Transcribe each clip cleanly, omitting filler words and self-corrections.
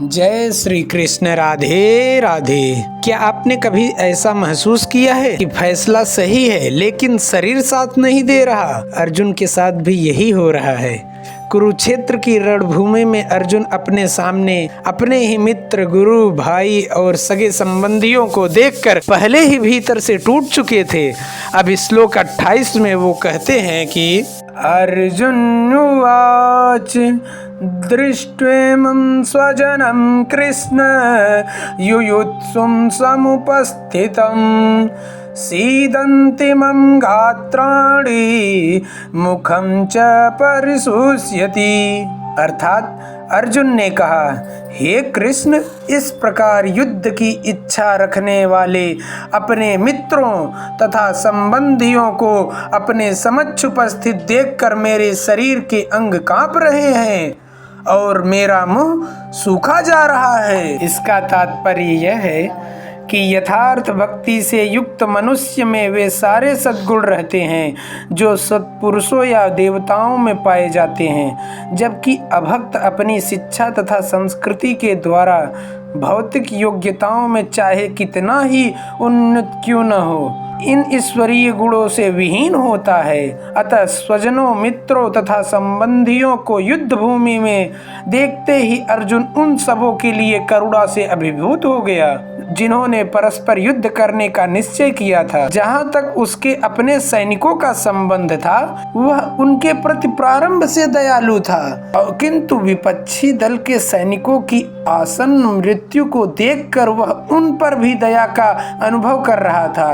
जय श्री कृष्ण। राधे राधे। क्या आपने कभी ऐसा महसूस किया है कि फैसला सही है लेकिन शरीर साथ नहीं दे रहा? अर्जुन के साथ भी यही हो रहा है। कुरुक्षेत्र की रणभूमि में अर्जुन अपने सामने अपने ही मित्र, गुरु, भाई और सगे संबंधियों को देखकर पहले ही भीतर से टूट चुके थे। अब श्लोक 28 में वो कहते हैं कि अर्जुन उवाच दृष्ट्वेमं स्वजनं कृष्ण युयुत्सुं समुपस्थितं सीदन्ति मम गात्राणि मुखं च परिशुष्यति। अर्थात अर्जुन ने कहा, हे कृष्ण, इस प्रकार युद्ध की इच्छा रखने वाले अपने मित्रों तथा संबंधियों को अपने समक्ष उपस्थित देखकर मेरे शरीर के अंग कांप रहे हैं और मेरा मुंह सूखा जा रहा है। इसका तात्पर्य यह है कि यथार्थ भक्ति से युक्त मनुष्य में वे सारे सद्गुण रहते हैं जो सत्पुरुषों या देवताओं में पाए जाते हैं, जबकि अभक्त अपनी शिक्षा तथा संस्कृति के द्वारा भौतिक योग्यताओं में चाहे कितना ही उन्नत क्यों न हो, इन ईश्वरीय गुणों से विहीन होता है। अतः स्वजनों, मित्रों तथा संबंधियों को युद्ध भूमि में देखते ही अर्जुन उन सबों के लिए करुणा से अभिभूत हो गया जिन्होंने परस्पर युद्ध करने का निश्चय किया था। जहाँ तक उसके अपने सैनिकों का संबंध था, वह उनके प्रति प्रारंभ से दयालु था, किंतु विपक्षी दल के सैनिकों की आसन्न मृत्यु को देखकर वह उन पर भी दया का अनुभव कर रहा था।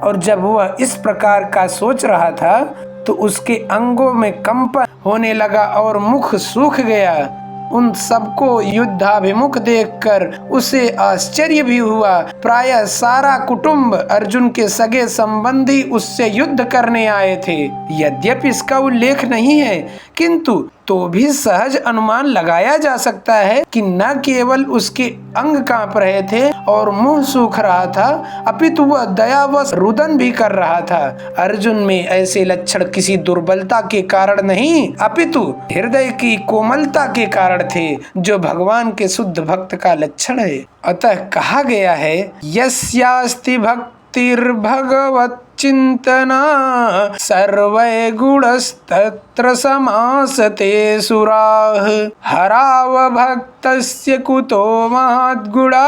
और जब वह इस प्रकार का सोच रहा था तो उसके अंगों में कंपन होने लगा और मुख सूख गया। उन सबको युद्धाभिमुख देखकर उसे आश्चर्य भी हुआ। प्रायः सारा कुटुंब, अर्जुन के सगे संबंधी उससे युद्ध करने आए थे। यद्यपि इसका उल्लेख नहीं है, किंतु तो भी सहज अनुमान लगाया जा सकता है कि न केवल उसके अंग कांप रहे थे और मुंह सूख रहा था, अपितु वह दयावश रुदन भी कर रहा था। अर्जुन में ऐसे लक्षण किसी दुर्बलता के कारण नहीं, अपितु हृदय की कोमलता के कारण थे, जो भगवान के शुद्ध भक्त का लक्षण है। अतः कहा गया है, यस्यास्ति भक्तिर्भगवत् चिंतना सर्वै गुणस्तत्र समासते सुराः हराव भक्तस्य कुतो महद्गुणा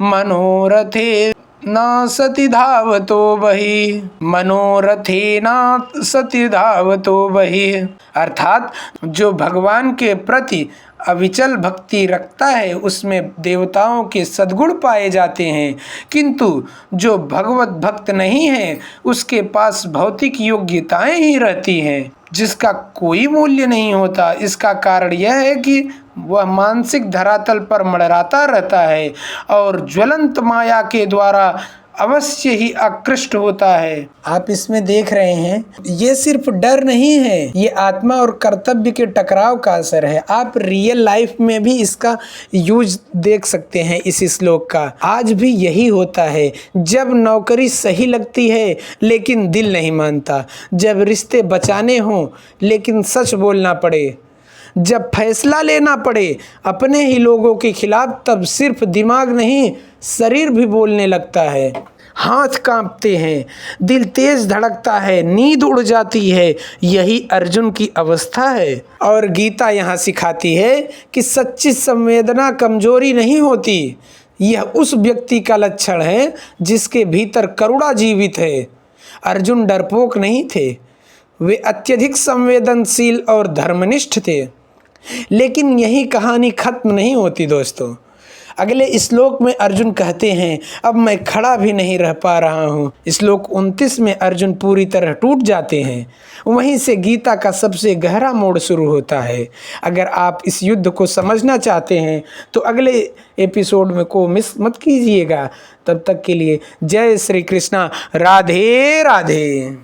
मनोरथे न सति धावतो बहि। मनोरथे न सति धावतो बहि। अर्थात जो भगवान के प्रति अविचल भक्ति रखता है उसमें देवताओं के सद्गुण पाए जाते हैं, किंतु जो भगवत भक्त नहीं है उसके पास भौतिक योग्यताएं ही रहती हैं जिसका कोई मूल्य नहीं होता। इसका कारण यह है कि वह मानसिक धरातल पर मंडराता रहता है और ज्वलंत माया के द्वारा अवश्य ही आकृष्ट होता है। आप इसमें देख रहे हैं, ये सिर्फ डर नहीं है, ये आत्मा और कर्तव्य के टकराव का असर है। आप रियल लाइफ में भी इसका यूज देख सकते हैं इस श्लोक का। आज भी यही होता है। जब नौकरी सही लगती है लेकिन दिल नहीं मानता, जब रिश्ते बचाने हों लेकिन सच बोलना पड़े, जब फैसला लेना पड़े अपने ही लोगों के खिलाफ, तब सिर्फ दिमाग नहीं शरीर भी बोलने लगता है। हाथ कांपते हैं, दिल तेज धड़कता है, नींद उड़ जाती है। यही अर्जुन की अवस्था है। और गीता यहाँ सिखाती है कि सच्ची संवेदना कमजोरी नहीं होती, यह उस व्यक्ति का लक्षण है जिसके भीतर करुणा जीवित है। अर्जुन डरपोक नहीं थे, वे अत्यधिक संवेदनशील और धर्मनिष्ठ थे। लेकिन यही कहानी खत्म नहीं होती दोस्तों। अगले श्लोक में अर्जुन कहते हैं, अब मैं खड़ा भी नहीं रह पा रहा हूँ। श्लोक 29 में अर्जुन पूरी तरह टूट जाते हैं। वहीं से गीता का सबसे गहरा मोड़ शुरू होता है। अगर आप इस युद्ध को समझना चाहते हैं तो अगले एपिसोड में को मिस मत कीजिएगा। तब तक के लिए जय श्री कृष्णा। राधे राधे।